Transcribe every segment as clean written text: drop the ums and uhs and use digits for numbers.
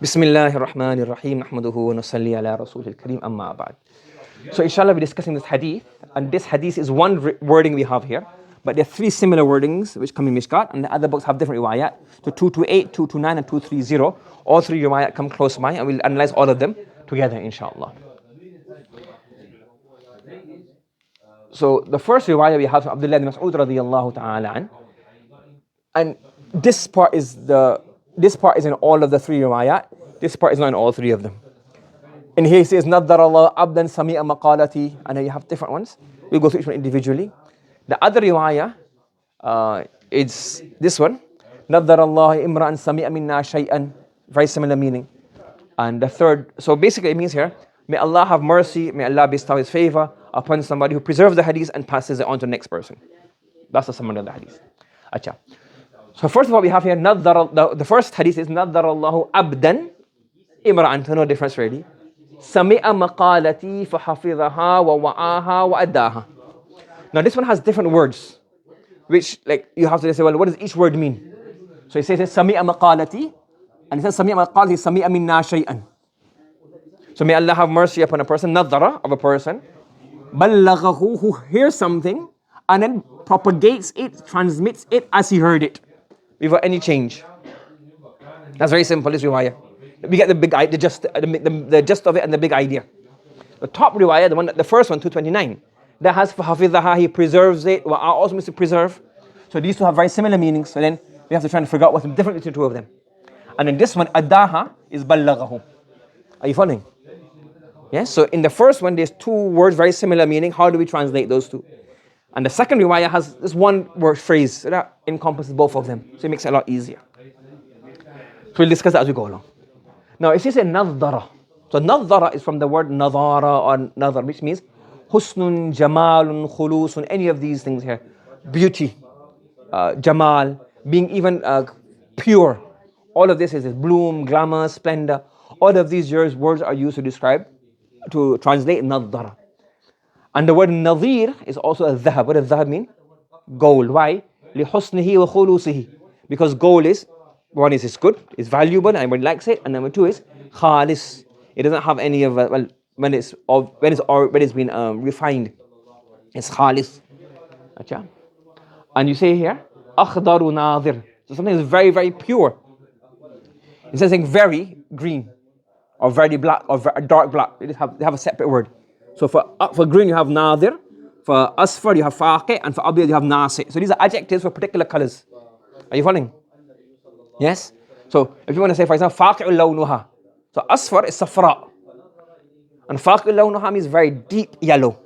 بسم الله الرحمن الرحيم نحمده ونصلي على رسول الكريم أما بعد. So inshallah we're discussing this hadith, and this hadith is one wording we have here, but there are three similar wordings which come in Mishkaat, and the other books have different riwayat. So 228, 229 and 230, all three riwayat come close by, and we'll analyze all of them together inshallah. So the first riwayat we have from Abdullah ibn Mas'ud radiyallahu ta'ala an, and this part is in all of the three riwayat. This part is not in all three of them. And here he says, نَضَّرَ اللَّهُ عَبْدًا سَمِعَ مَقَالَتِي. And then you have different ones. We'll go through each one individually. The other riwayah is this one. نَضَّرَ اللَّهُ امرأ سَمِعَ مِنَّا شَيْئًا. Very similar meaning. And the third, so basically it means here, may Allah have mercy, may Allah bestow His favor upon somebody who preserves the hadith and passes it on to the next person. That's the summary of the hadith. Achha. So first of all we have here, the first hadith is نَضَّرَ اللَّهُ عَبْدًا امرأ. So no difference really. سَمِعَ مَقَالَتِي فَحفظها ووعاها وأداها. Now this one has different words, which like you have to say, well, what does each word mean? So he says سَمِعَ مَقَالَتِي, and he says سَمِعَ مَقَالَتِي سَمِعَ مِنَّا شَيْئًا. So may Allah have mercy upon a person, nadara, of a person, بَلَّغَهُ, who hears something and then propagates it, transmits it as he heard it, without any change. That's very simple, this riwayah. We get the big idea, the gist of it and the big idea. The top riwayah, the first one, 229, that has فَحفظها, he preserves it, وَوَعَها also means to preserve. So these two have very similar meanings, so then we have to try and figure out what's the difference between the two of them. And then this one, أداها, is بَلَّغَهُ. Are you following? Yes, so in the first one, there's two words, very similar meaning. How do we translate those two? And the second riwayah has this one word phrase, so that encompasses both of them. So it makes it a lot easier. So we'll discuss that as we go along. Now, if you say نَضَّرَ, so نَضَّرَ is from the word nadara or nadar, which means husnun, jamalun, khulusun, any of these things here. Beauty, jamal, being even pure. All of this is bloom, glamour, splendor. All of these words are used to translate nadara. And the word nadir is also a dhahab. What does dhahab mean? Gold. Why? لِحُسْنِهِ وَخُلُوسِهِ. Because gold is, one is it's good, it's valuable, and everybody likes it. And number two is khalis. It doesn't have any of, well, when it's been refined, it's khalis. Achha. And you say here, akhdaru nadir. So something is very, very pure. It says something very green, or very black, or very dark black. They have a separate word. So for green you have nadir, for asfar you have faqi, and for abyad you have nasi. So these are adjectives for particular colors. Are you following? Yes? So if you want to say, for example, faqi'ul lawnuha. So asfar is safra. And faqi'ul lawnuha means very deep yellow.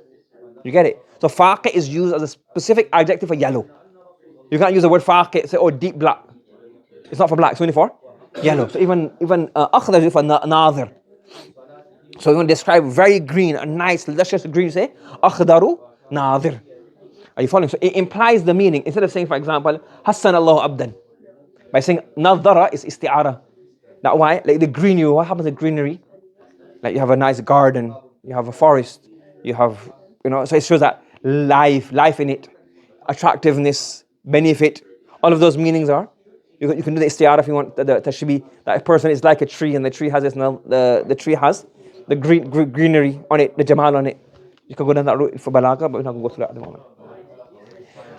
You get it? So faqi is used as a specific adjective for yellow. You can't use the word faqi, say, oh, deep black. It's not for black, it's only for yellow. So even akhdar is for nadir. So you want to describe very green, a nice, luscious green, you say, akhdaru nadir. Are you following? So it implies the meaning. Instead of saying, for example, hassan Allahu abdan. By saying nadara is isti'ara. That why? Like the green, what happens to greenery? Like you have a nice garden, you have a forest, you have, so it shows that life in it, attractiveness, benefit, all of those meanings are. You can do the isti'ara if you want, the tashbih, that a person is like a tree and the tree has the tree has the greenery on it, the jamal on it. You can go down that route for balagha, but we're not going to go through that at the moment.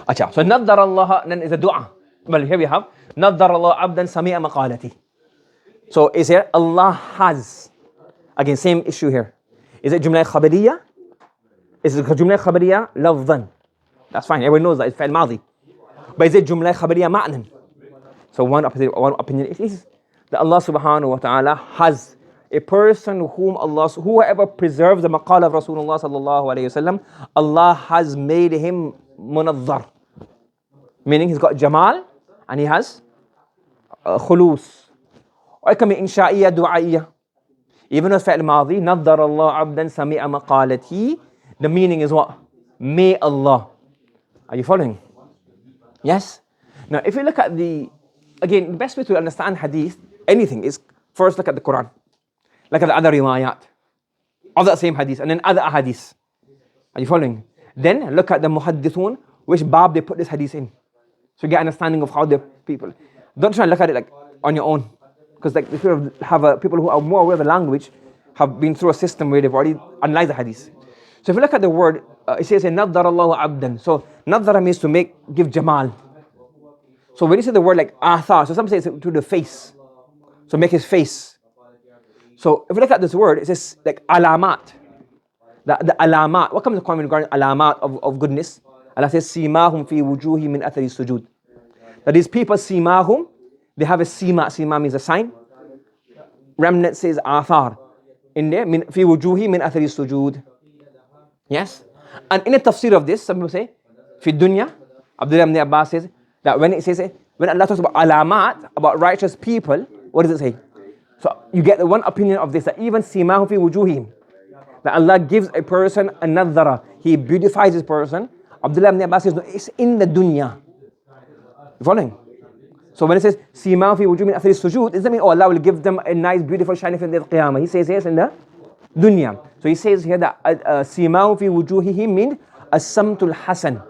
Achha. So نَضَّرَ اللَّهَ then is a dua. Well, here we have نَضَّرَ اللَّهُ عَبْدًا سَمِعَ مَقَالَتِي. So is here Allah has. Again, same issue here. Is it jumla خبرية? Is it jumla خبرية لفظا? That's fine. Everyone knows that it's فعل ماضي. But is it jumla خبرية معنى? So one opinion is that Allah subhanahu wa ta'ala has a person whoever preserves the maqal of Rasulullah sallallahu alayhi wasallam, Allah has made him munazzar. Meaning he's got jamal and he has khulus. Or it can be إنشائية دعائية. Even if فعل ماضي نضر الله عبدا سمع مقالتي, the meaning is what? May Allah. Are you following? Yes? Now if you look at again, the best way to understand hadith, anything, is first look at the Quran. Look at the other riwayat of that same hadith, and then other hadiths. Are you following? Then look at the muhaddithun, which bab they put this hadith in. So you get understanding of how the people. Don't try and look at it like on your own. Because like if you have people who are more aware of the language have been through a system where they've already analyzed the hadith. So if you look at the word, it says نَضَّرَ اللَّهُ عَبْدًا. So نَضَّرَ means to give jamal. So when you say the word like athar, so some say it's to the face. So make his face. So if you look at this word, it says like alamat. The alamat. What comes in the Quran regarding alamat of goodness? Allah says simahum fi wujuhi min athari sujud. That these people simahum, they have a sima. Sima means a sign. Remnant says athar. In there, fi wujuhi min athari sujud. Yes? And in the tafsir of this, some people say, fi dunya, Abdullah ibn Abbas says, that when it says, when Allah talks about alamat, about righteous people, what does it say? So you get the one opinion of this, that even simahum fi wujuhim, that Allah gives a person a nadhara, He beautifies this person. Abdullah ibn Abbas says, no, it's in the dunya. You following? So when it says simahum fi wujuhim min athari sujud, it doesn't mean, oh, Allah will give them a nice, beautiful, shiny face in the qiyamah. He says yes in the dunya. So he says here that simahum fi wujuhihim means as-samtul hasan,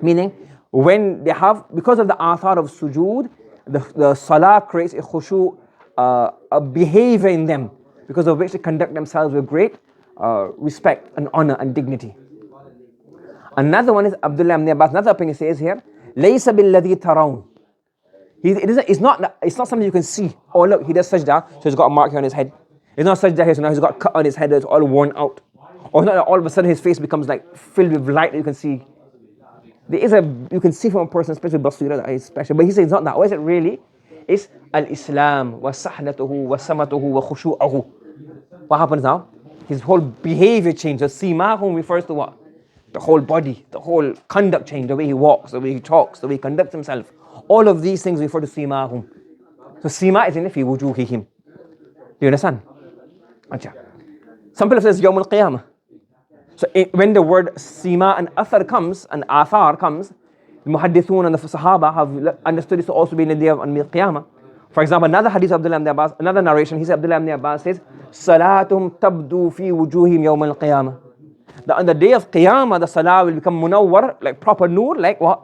meaning when they have, because of the athar of sujood, the salah creates a khushu, a behavior in them, because of which they conduct themselves with great respect and honor and dignity. Another one is Abdullah ibn Abbas, another opinion says here, laysa billadhi tarawn. It's not something you can see. Oh look, he does sajda, so he's got a mark here on his head. It's not sajda here, so now he's got a cut on his head that's all worn out. Or it's not that all of a sudden his face becomes like filled with light that you can see. You can see from a person, especially basira, that is special. But he says it's not that. What is it really? It's al-Islam, wa sahnatuhu, wa samatuhu, wa khushu'ahu. What happens now? His whole behavior changes. Simahum refers to what? The whole body, the whole conduct change, the way he walks, the way he talks, the way he conducts himself. All of these things refer to simahum. So sima is in fi wujuhihim. Do you understand? Achha. Some people says yawm al-qiyamah. So when the word sima and athar comes, and athar comes, the muhaddithun and the sahaba have understood this to also be in the day of al-qiyamah. For example, another hadith of Abdullah ibn Abbas, another narration, he said, Abdullah ibn Abbas says, salatum tabdu fi wujuhim yawm al-qiyamah. That on the day of qiyamah, the salah will become munawwar, like proper nur, like what?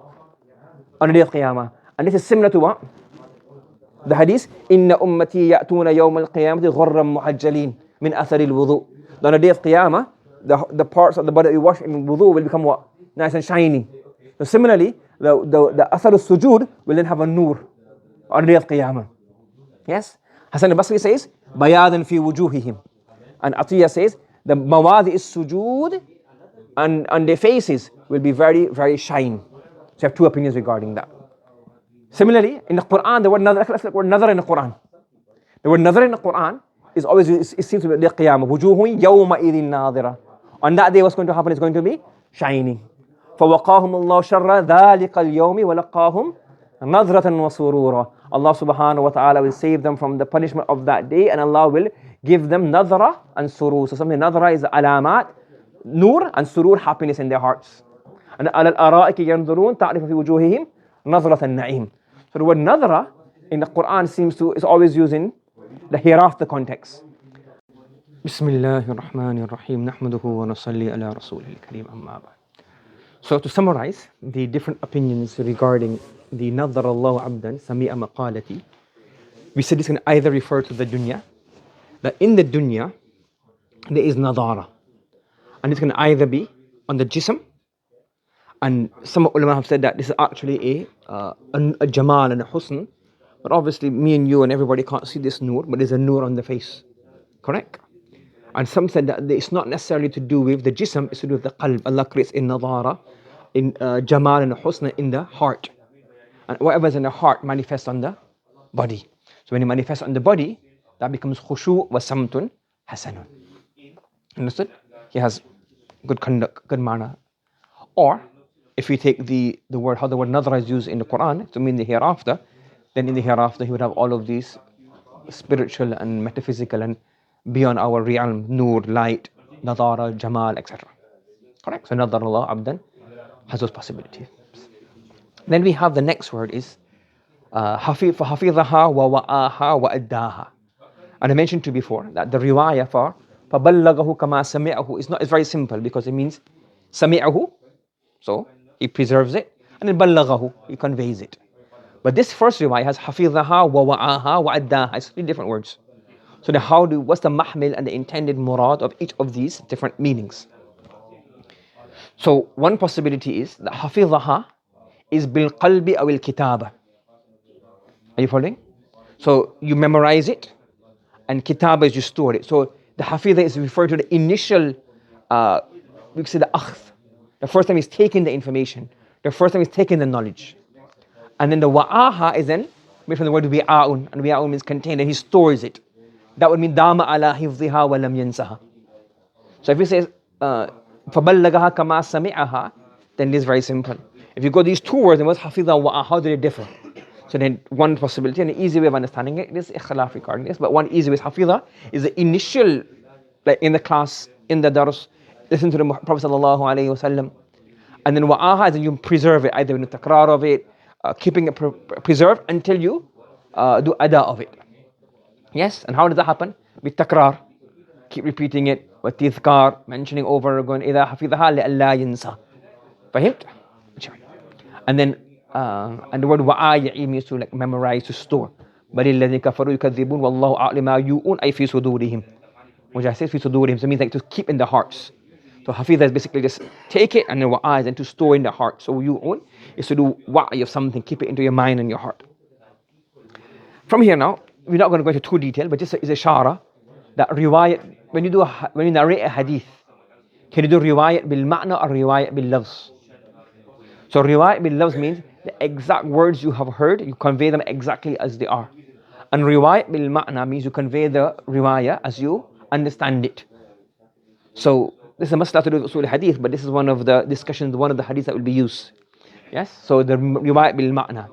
On the day of qiyamah. And this is similar to what? The hadith, inna ummati ya'tuna yawm al-qiyamati ghurran muhajjalin min athari al-wudu. On the day of qiyamah, the parts of the body that we wash in wudu will become what? Nice and shiny. So similarly, the athar al-sujud will then have a nur on the day of qiyamah. Yes? Hasan al-Basri says, bayadan fi wujuhihim. And Atiyah says, the mawadi is sujud, and on their faces will be very, very shine. So you have two opinions regarding that. Similarly, in the Quran, the word nadhar in the Quran. The word nadhar in the Quran is always, it seems to be the qiyamah. Wujuhun yawma idhin nadhira. On that day, what's going to happen is going to be shining. فَوَقَاهُمُ اللَّهُ شَرَّ ذَلِكَ الْيَوْمِ وَلَقَّاهُمْ نَضْرَةً وَسُرُورًا. Allah subhanahu wa ta'ala will save them from the punishment of that day, and Allah will give them nadhra and surur. So something nadhra is alamat, nur, and surur, happiness in their hearts. And عَلَى الْأَرَائِكِ يَنْظُرُونَ تَعْرِفُ فِي وُجُوهِهِمْ نَضْرَةَ النَّعِيمِ. So the word nadhra in the Quran is always used in the hereafter context. Bismillahir Rahmanir Rahim. Nahmaduhu wa nusalli ala rasulil kareem, amma ba'd. So to summarize the different opinions regarding the nadhar Allahu abdan sami'a maqalati, we said this can either refer to the dunya, that in the dunya there is nadhara, and it can either be on the jism, and some ulama have said that this is actually a jamal and a husn, but obviously me and you and everybody can't see this nur, but there's a nur on the face, correct? And some said that it's not necessarily to do with the jism, it's to do with the qalb. Allah creates in nadhara, in jamal and husn in the heart, and whatever's in the heart manifests on the body. So when it manifests on the body, that becomes khushu wa samtun hasanun. Understood? He has good conduct, good manner. Or if we take the word, how the word nadhra is used in the Quran to mean the hereafter, then in the hereafter he would have all of these spiritual and metaphysical and beyond our realm, nur, light, nadhara, jamal, etc. Correct? So nadhar Allah abdan has those possibilities. Then we have the next word is فحفظها ووعاها وأداها. And I mentioned to you before that the riwayah for فبلغه كما سمعه is very simple, because it means سمعه, so he preserves it, and then بلغه, he conveys it. But this first riwayah has حفظها ووعاها وعداها. It's 3 different words. So then what's the mahmil and the intended murad of each of these different meanings? So one possibility is that حفظها is بالقلب أو الكتابة. Are you following? So you memorize it, and kitaba is you store it. So the hafidha is referred to the initial, we could say the akhd. The first time he's taking the information. The first time he's taking the knowledge. And then the wa'aha is then made from the word wi'a'un, and wi'a'un means contained, and he stores it. That would mean dama ala hifdhiha wa lam yansaha. So if he says فَبَلَّغَهَا كَمَا سَمِعَهَا, then it is very simple. If you go these 2 words, then what's hafidha wa wa'aha, how do they differ? So then one possibility and an easy way of understanding it is ikhtilaf regarding this, but one easy way is hafidha is the initial, like in the class, in the dars, listen to the Prophet sallallahu alaihi wasallam, and then wa'aha is that you preserve it, either in the takrar of it, keeping it preserved until you do ada of it. Yes, and how does that happen? With takrar, keep repeating it, with tizkar, mentioning over again, إذا حفظها لألا ينسى. فهمت? And then and the word وعاية means to like memorize, to store. بل الذين كفروا يكذبون والله أعلم ما يوؤون أي في صدورهم. Which I say في صدورهم, so it means like to keep in the hearts. So hafidha is basically just take it, and then wa'ah is and to store in the heart. So yu'un is to do wa'i of something, keep it into your mind and your heart. From here now, we're not going to go into too detail, but just is a shara that riwayat, when you narrate a hadith, can you do riwayat بالمعنى or riwayat باللفظ? So riwayat باللفظ means the exact words you have heard, you convey them exactly as they are. And riwayat بالمعنى means you convey the riwayah as you understand it. So this is a mas'ala to do with usul hadith, but this is one of the discussions, one of the hadiths that will be used. Yes? So the riwayat بالمعنى.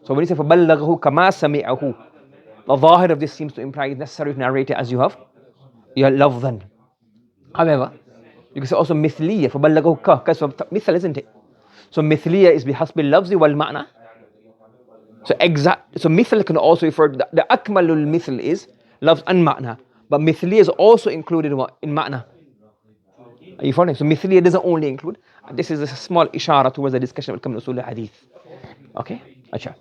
So when you say فَبَلَّغَهُ كَمَا سَمِعَهُ, the zahir of this seems to imply it's necessary to narrate it as you have lafdhan. However, you can say also mithliya, فَبَلَّغَهُ ka, because of mithal, isn't it? So mithliya is بِحَسْبِ اللَّفْزِ وَالْمَعْنَى. So mithal can also refer to the akmalul mithl is lafz and ma'na, but mithliya is also included in ma'na. Are you following? So mithliya doesn't only include, and this is a small ishara towards the discussion that will come in usul hadith. Okay? Achha.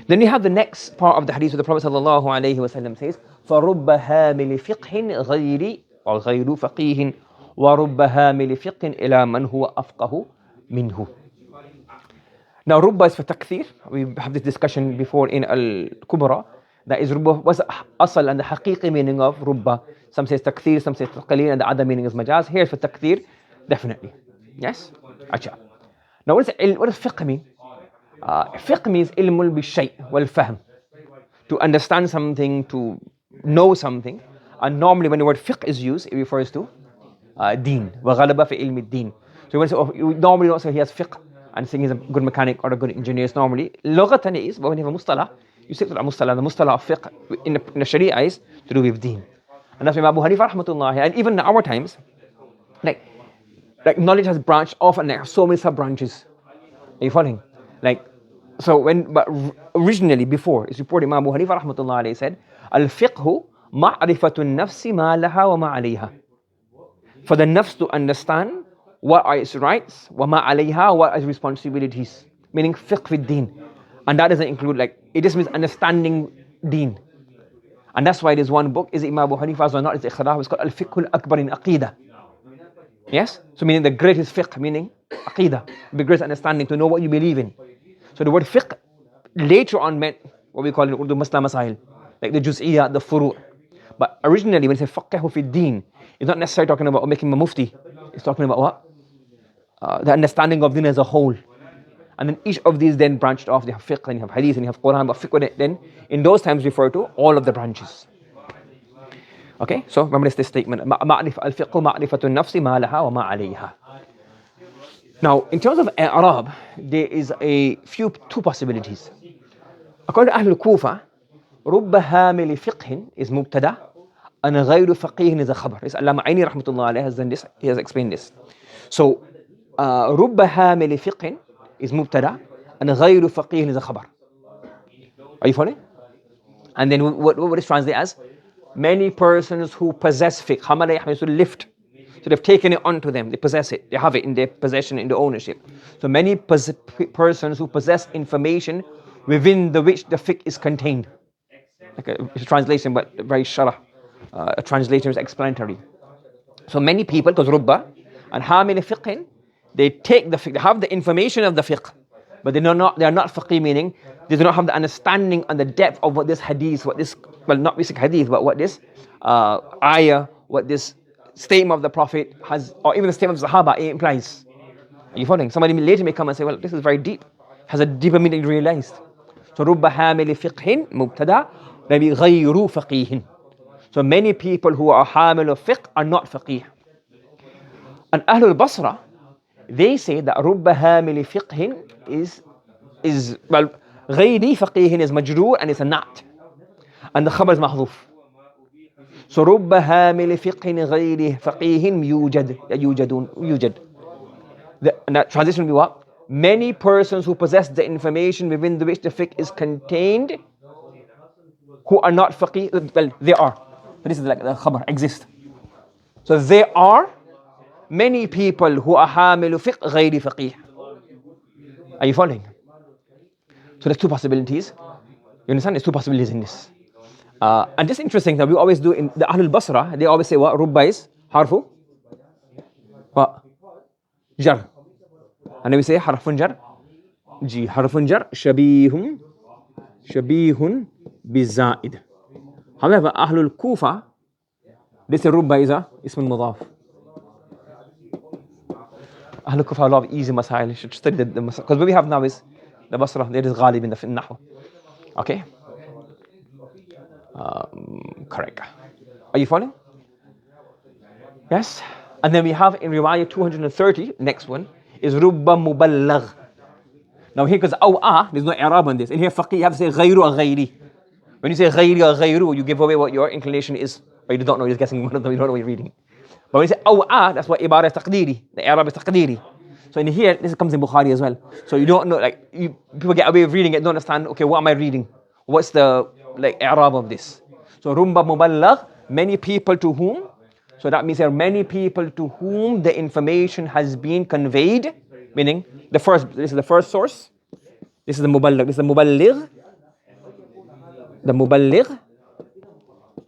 Then you have the next part of the hadith where the Prophet sallallahu alaihi wasallam says, فَرُبَّ هَامِلِ فِقْهٍ غَيْرِ وَغَيْرُ فَقِيهٍ وَرُبَّ هَامِلِ فِقْهٍ إِلَى مَنْ هُوَ أَفْقَهُ مِنْهُ. Now rubba is for takthir. We have this discussion before in al-kubra. That is rubba, what's the asal and the haqiqi meaning of rubba. Some say takthir, some say taqaleel, and the other meaning is majaz. Here for takthir, definitely. Yes? Achha. Now what does fiqh mean? Fiqh means ilmul bishay wal fahm. To understand something, to know something. And normally when the word fiqh is used, it refers to deen. وَغَلَبَ فِي ilmi deen. So you normally don't say he has fiqh and saying he's a good mechanic or a good engineer. It's normally lughatan is, but when you have a mustalah, you stick to the mustalah. The mustalah of fiqh in the sharia is to do with deen. And that's why Abu Hanifa rahmatullah, and even in our times, like knowledge has branched off and there are so many sub branches. Are you following? But originally before, it's reported Abu Hanifa rahmatullah alayhi said, al-fiqhu ma'rifatu nafsi ma laha wa ma alayha. For the nafs to understand what are its rights, wa ma alayha, what are its responsibilities. Meaning fiqh fi deen. And that doesn't include, it just means understanding deen. And that's why there's one book, is it Imam Abu Hanifa's or not, it's Ikhlāf, it's called Al-Fiqh Al-Akbar in Aqeedah. Yes? So meaning the greatest fiqh, meaning Aqeedah, the greatest understanding, to know what you believe in. So the word fiqh later on meant what we call in Urdu Masla Masail, like the Juz'iyya, the Furu'. But originally when it says Faqahu fi Deen, it's not necessarily talking about making a mufti. It's talking about what? The understanding of deen as a whole. And then each of these then branched off. You have fiqh, and you have hadith, and you have Quran. But fiqh then in those times refer to all of the branches. Okay, so remember this statement. Al-fiqhu ma'rifatu nafsi ma laha wa ma alayha. Now, in terms of i'rab, there is two possibilities. According to Ahlul Kufa, رُبَّ هَامِلِ فِقْهٍ is mubtada, and غَيْرُ فَقِيهٍ is a khabar. This Allama Aini rahmatullah alayhi has done this, he has explained this. So, رُبَّ هَامِلِ فِقْهٍ is mubtada, and غَيْرُ فَقِيهٍ is a khabar. Are you following? And then what is translated as? Many persons who possess fiqh. Hamala yahmilu, to lift. So they've taken it onto them, they possess it, they have it in their possession, in their ownership. So many persons who possess information within the which the fiqh is contained. Like it's a translation, but very sharah. A translation is explanatory. So many people, because rubba and hamil fiqhin, they take the fiqh, they have the information of the fiqh, but they are not faqih, meaning they do not have the understanding and the depth of what this hadith, what this, well, not basic hadith, but what this ayah, what this statement of the Prophet has, or even the statement of the Sahaba implies. Are you following? Somebody later may come and say, well, this is very deep, has a deeper meaning realized. So rubba hamil fiqhin mubtada, maybe ghayru faqihin. So many people who are hamil of fiqh are not faqih. And Ahlul Basra, they say that rubba hamil fiqhin is well, ghayri faqihin is majroor and it's a nat. And the khabar is mahdhuf. So rubba hamil fiqhin ghayri faqihin yujad. And that transition will be what? Many persons who possess the information within which the fiqh is contained, who are not faqih, well, they are. So this is like the khabar, exist. So there are many people who are hamilu fiqh ghayri faqih. Are you following? So there's two possibilities. You understand? There's two possibilities in this. And this is interesting that we always do in the Ahlul Basra, they always say what? Rubba is harfu. What? Jar. And then we say harfun jar. Harfun jar. Shabihun bizaid. However, Ahlul Kufa, they say rubba is a ism mudaf. Ahlul Kufa have a lot of easy masail. You should study the masail. Because what we have now is the Basra, there is ghalib in the nahwa. Okay? Correct. Are you following? Yes? And then we have in Riwayah 230, next one, is rubba muballigh. Now here, because Ow'a, there's no i'rab on this. In here, faqih, you have to say ghayru or ghayri. When you say ghayri or ghayru, you give away what your inclination is, or you don't know, you're just guessing one of them, you don't know what you're reading. But when you say Ow'a, that's what ibara is taqdiri. The i'rab is taqdiri. So in here, this comes in Bukhari as well. So you don't know, like, people get away with reading it, don't understand, okay, what am I reading? What's the, like, i'rab of this? So rubba muballigh, many people to whom, so that means there are many people to whom the information has been conveyed, meaning this is the first source. This is the muballigh. This is the muballigh. The muballigh.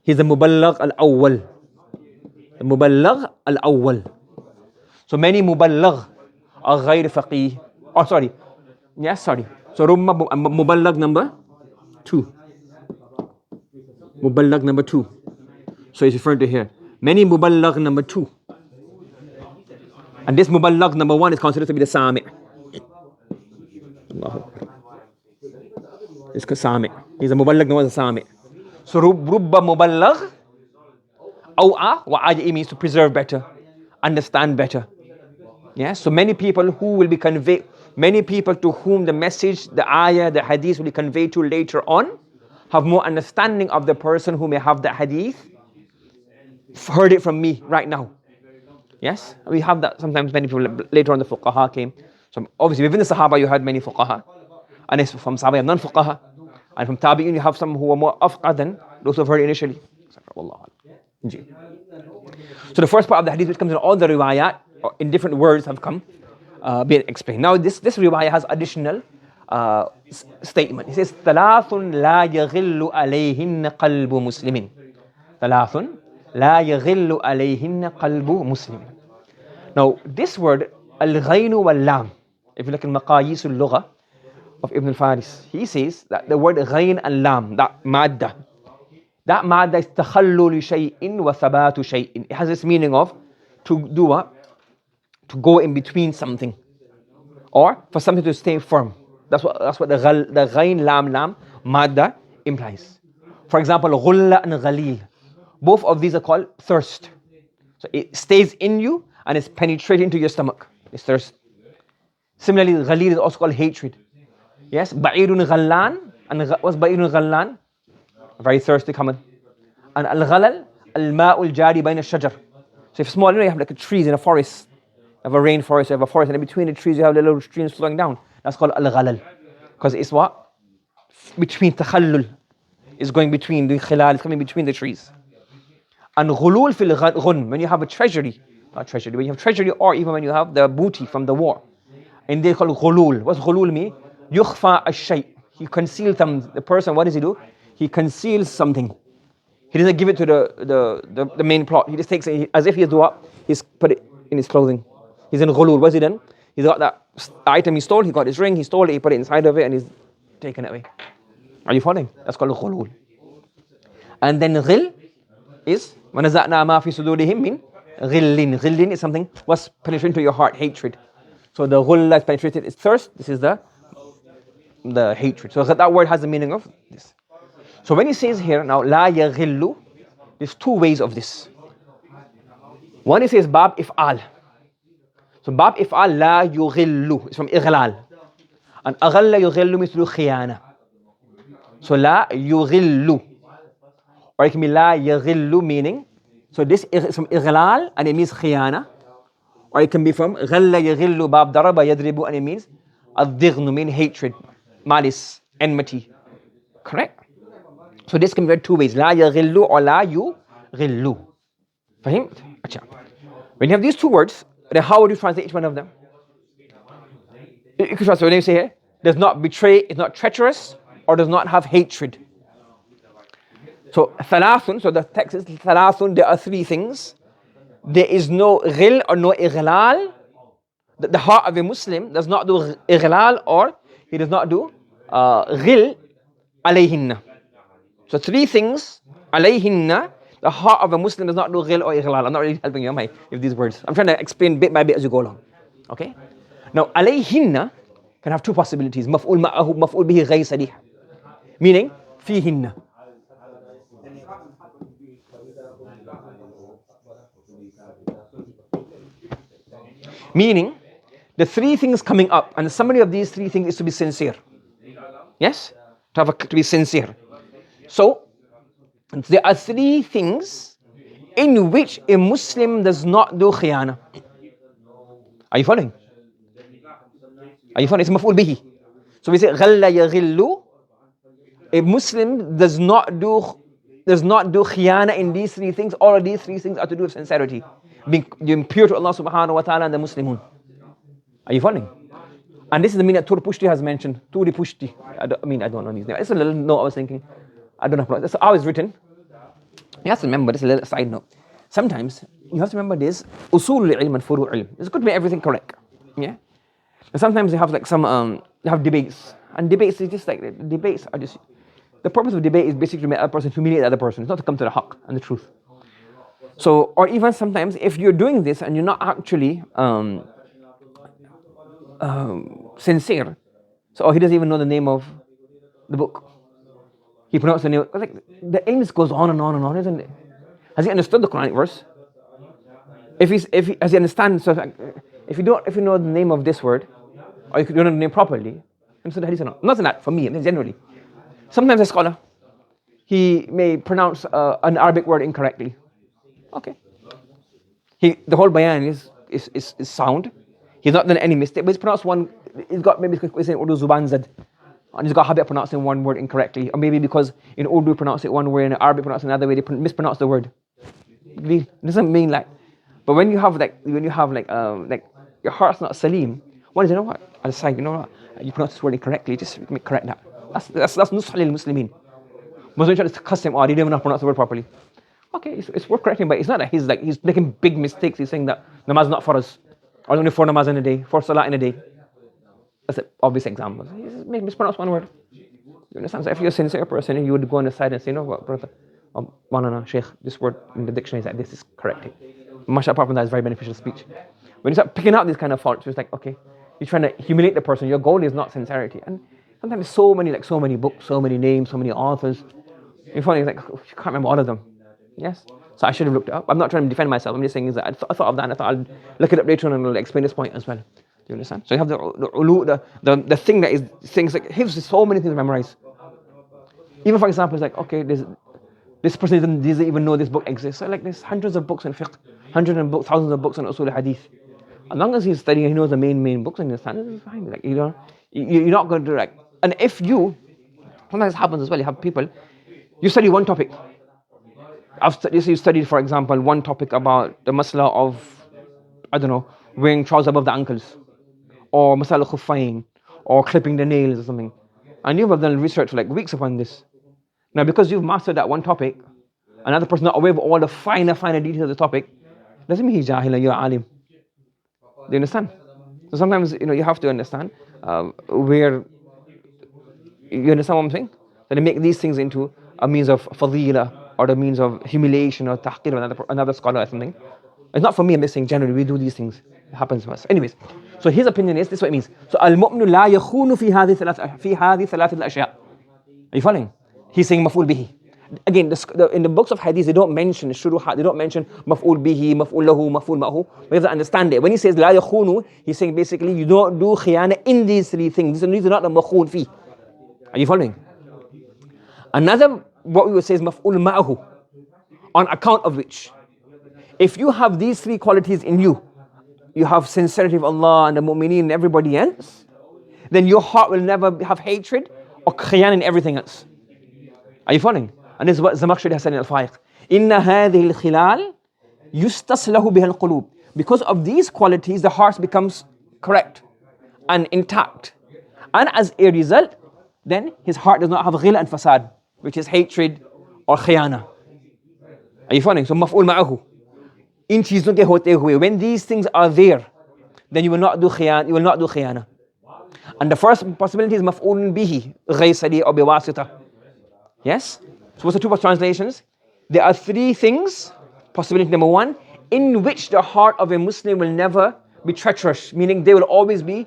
He's the muballigh al-awwal. The muballigh al-awwal. So many muballigh are ghayr faqih. Oh, sorry. Yes, sorry. So muballigh number 2. Muballigh number 2. So he's referring to here. Many muballigh number 2. And this muballigh number 1 is considered to be the sami'. It's sami'. He's a muballigh number 1 is a sami'. So rubba muballigh, Ow'a, wa'aja means to preserve better, understand better. Yeah, so many people who will be conveyed, many people to whom the message, the ayah, the hadith will be conveyed to later on, have more understanding of the person who may have the hadith, heard it from me right now. Yes, we have that sometimes. Many people later on the fuqaha came. So obviously within the Sahaba you had many fuqaha, and from Sahaba you have non-fuqaha, and from Tabi'in you have some who are more afqah than those who have heard it initially. So the first part of the hadith, which comes in all the riwayat, in different words have come, being explained. Now this riwayah has additional statement. It says, ثلاث لا يغل عليهن قلب مسلم. ثلاث لا يغل عليهن قلب مسلم. Now this word al-ghayn wal-lam, if you look in maqayis al-lugha of Ibn al-Faris, he says that the word ghayn and lam, that madda is takhallul shay'in wa thabatu shay'in. It has this meaning of to do what? To go in between something, or for something to stay firm. That's what the ghayn lam madda implies. For example, ghulla and ghalil, both of these are called thirst. So it stays in you and it's penetrating into your stomach. It's thirst. Similarly, ghalil is also called hatred. Yes, ba'irun ghallan, and what's ba'irun ghallan? Very thirsty coming. And al-ghalal, al-ma'ul jari bayna shajar. So if small, you have like a trees in a forest. You have a rainforest, you have a forest, and in between the trees you have the little streams flowing down. That's called al-ghalal. Because it's what? Between takhallul. It's going between the khilal, it's coming between the trees. And ghulul fil ghun, when you have a treasury, not treasury, when you have treasury, or even when you have the booty from the war. And they call ghulul. What's ghulul mean? Yukhfa ash-shay'. he conceals them. The person, what does he do? He conceals something. He doesn't give it to the main plot. He just takes it as if he's dua. He's put it in his clothing. He's in ghulul. What's he done? He's got that item he stole. He got his ring. He stole it. He put it inside of it, and he's taken it away. Are you following? That's called ghulul. And then ghil is وَنَزَعْنَا مَا فِي صُدُورِهِم مِّن غِلٍّ. Ghillin is something what's penetrating to your heart, hatred. So the ghulla is penetrated is thirst. This is the hatred. So that word has the meaning of this. So when he says here now la yaghillu, there's two ways of this. One, he says bab if'al. So bab if'al la yughillu. It's from ighlal. And aghalla yughillu mithlu khiyana. So la yughillu. Or it can be la yaghillu, meaning, so this is from ighlal and it means khiyana. Or it can be from ghalla yaghillu bab daraba yadribu and it means ad-dighnu, meaning hatred, malice, enmity. Correct? So this can be read two ways, la yaghillu or la yughillu. Fahimt? Acha. When you have these two words, then how would you translate each one of them? You can translate when you say here, does not betray, is not treacherous, or does not have hatred. So thalathun, so the text is thalathun, there are three things. There is no ghil or no ighlal. The heart of a Muslim does not do ighlal or he does not do ghil alayhinna. So three things, alayhinna, the heart of a Muslim does not do ghil or ighlal. I'm not really helping you, am I, with these words. I'm trying to explain bit by bit as you go along. Okay? Now, alayhinna can have two possibilities. Maf'ul ma'ahu, maf'ul bihi ghayr sarih. Meaning, fihinna. Meaning, the three things coming up, and the summary of these three things is to be sincere. Yes? To be sincere. So, there are three things in which a Muslim does not do khiyana. Are you following? Are you following? It's maf'ul bihi. So we say, ghalla yaghillu. A Muslim does not do khiyana in these three things. All of these three things are to do with sincerity. Being pure to Allah subhanahu wa ta'ala and the Muslimun. Are you following? And this is the meaning that Tur Pushti has mentioned. Turi Pushti. I don't know these names. It's a little note I was thinking. I don't know. That's how it's written. You have to remember, this is a little side note. Sometimes you have to remember this. Usul ilm and furu ilm. It's good to make everything correct. Yeah? And sometimes you have like you have debates. And debates is just like, debates are just, the purpose of debate is basically to make the other person humiliate the other person. It's not to come to the haqq and the truth. So, or even sometimes if you're doing this and you're not actually sincere, so he doesn't even know the name of the book. He pronounced the name. Like the aim goes on and on and on, isn't it? Has he understood the Quranic verse? Has he understand? So if you know the name of this word, or you don't know the name properly, understand the hadith or not? Not that for me, generally. Sometimes a scholar, he may pronounce an Arabic word incorrectly. Okay. The whole bayan is sound. He's not done any mistake, but he's pronounced one. He's got maybe he's saying Urdu Zuban Zad, and he's got a habit of pronouncing one word incorrectly, or maybe because in Urdu pronounce it one way and in Arabic pronounce it another way, they mispronounce the word. It doesn't mean like. But when you have like your heart's not salim, what is, you know what? I decide, you know what? You pronounce this word incorrectly. Just correct that. That's nusha lil-muslimin. Muslims try to cuss him, he didn't even pronounce the word properly. Okay, it's worth correcting, but it's not that he's making big mistakes. He's saying that namaz is not for us, or only 4 namaz in a day, 4 salah in a day. That's an obvious example. He just mispronounced one word. You understand? So if you're a sincere person, you would go on the side and say, no, what, brother, Maulana, Sheikh, this word in the dictionary is like this, is corrected. Mashallah, apart from that, is very beneficial speech. When you start picking out these kind of faults, it's like, okay, you're trying to humiliate the person. Your goal is not sincerity. And sometimes so many books, so many names, so many authors. You're finding like, you can't remember all of them. Yes? So I should have looked it up. I'm not trying to defend myself. I'm just saying is that I thought of that and I thought I'll look it up later on and I'll explain this point as well. Do you understand? So you have the thing that is things like hifz is so many things to memorize. Even for example, it's like, okay, this person doesn't even know this book exists. So like there's hundreds of books in fiqh, thousands of books in usul hadith. As long as he's studying, he knows the main books and understands, it's fine. Like you're not going to like, and if sometimes it happens as well, you have people, you study one topic. You studied, for example, one topic about the mas'ala of, I don't know, wearing trousers above the ankles, or mas'ala khuffayn, or clipping the nails or something. and you have done research for like weeks upon this. Now, because you've mastered that one topic, another person not aware of all the finer details of the topic, doesn't mean he's jahil and you're alim. Do you understand? So sometimes, you have to understand where, you understand what I'm saying? That they make these things into a means of fadila, or the means of humiliation or tahqir of another scholar or something. It's not for me, I'm just saying generally we do these things. It happens to us. Anyways, so his opinion is, this is what it means. So al-mu'minu la yakhunu fi hadhi thalath al-ashya'. Are you following? He's saying maf'ul bihi. Again, in the books of hadith, they don't mention shuruhat, they don't mention maf'ul bihi, maf'ul lahu, maf'ul ma'hu. We have to understand it. When he says la yakhunu, he's saying basically you don't do khiyana in these three things. These are not the makhun fi. Are you following? Another, what we would say is maf'ul ma'hu, on account of which, if you have these three qualities in you, you have sincerity of Allah and the mu'mineen and everybody else, then your heart will never have hatred or khiyan in everything else. Are you following? And this is what Zamakhshari has said in Al-Faiq. Inna hadhihi al-khilal yustaslahu biha al-qulub. Because of these qualities, the heart becomes correct and intact. And as a result, then his heart does not have ghil and fasad, which is hatred or khiyana. Are you following? So maf'ul ma'ahu. In cheezon ke hote hue. When these things are there, then you will not do khiyana. And the first possibility is maf'ul bihi, ghaysali or biwasita. Yes? So what's the two translations? There are three things. Possibility number one, in which the heart of a Muslim will never be treacherous, meaning they will always be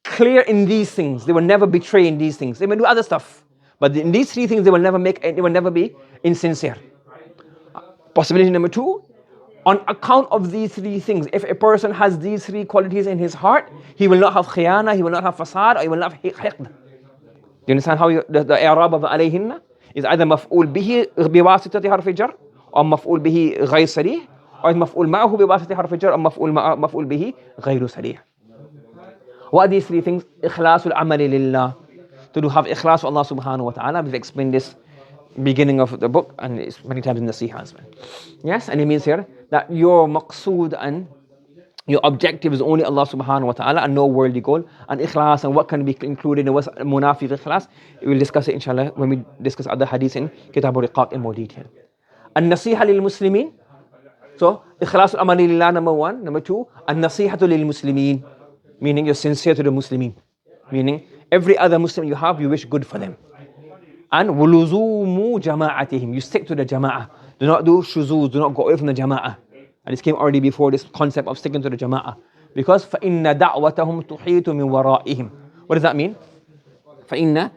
clear in these things. They will never betray in these things. They may do other stuff, but in these three things they will never be insincere. Possibility number two, on account of these three things, if a person has these three qualities in his heart, he will not have khiyana, he will not have fasad, or he will not have hiqd. Do you understand how the i'rab of the عليهن is either مفعول به بواسطة حرف الجر or مفعول به غير صريح, or مفعول معه بواسطة حرف الجر or مفعول به غير صريح. What are these three things? إخلاص العمل لله. To have ikhlas for Allah subhanahu wa ta'ala. We've explained this beginning of the book and it's many times in the Nasiha as well. Yes, and it means here that your maqsood and your objective is only Allah subhanahu wa ta'ala and no worldly goal. And ikhlas and what can be included in what's munafi ikhlas, we'll discuss it inshallah when we discuss other hadiths in Kitab al-Riqaq in more detail. النصيحة للمسلمين. So إخلاص العمل لله number one. Number two, النصيحة للمسلمين, meaning you're sincere to the Muslimin, meaning every other Muslim you have, you wish good for them. And لزوم جماعتهم, you stick to the jama'ah. Do not do shuzuz, do not go away from the jama'ah. And this came already before, this concept of sticking to the jama'ah. Because فَإِنَّ دَعْوَتَهُمْ تُحِيطُ مِنْ وَرَائِهِمْ. What does that mean? فَإِنَّ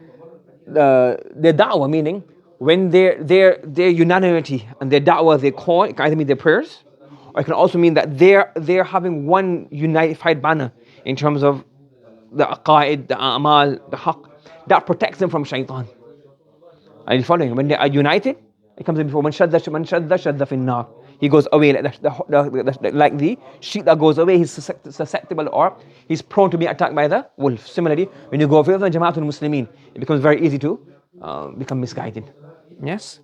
their da'wah, meaning when their unanimity and their da'wah, their call, it can either mean their prayers, or it can also mean that they're having one unified banner in terms of the aqaid, the a'mal, the haqq, that protects them from shaitan. Are you following? When they are united, it comes in before man shadda fi an-nar. He goes away like the sheep that goes away, he's susceptible or he's prone to be attacked by the wolf. Similarly, when you go away from the Jamaatun Muslimin, it becomes very easy to become misguided. Yes?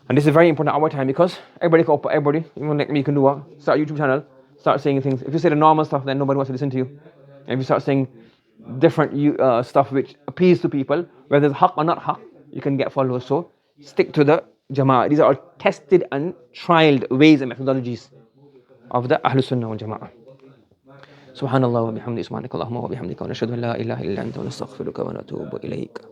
And this is very important at our time because everybody, even like me, can do what? Start a YouTube channel, start saying things. If you say the normal stuff, then nobody wants to listen to you. And if you start saying different stuff which appeals to people, whether it's haqq or not haqq, you can get followers. So stick to the Jama'ah. These are all tested and trialed ways and methodologies of the Ahlul Sunnah wal Jama'ah. Subhanallah wa bihamdi, subhanakallahumma wa bihamdika, wa nashhadu an la ilaha illa anta, wa nastaghfiruka wa natubu ilayk.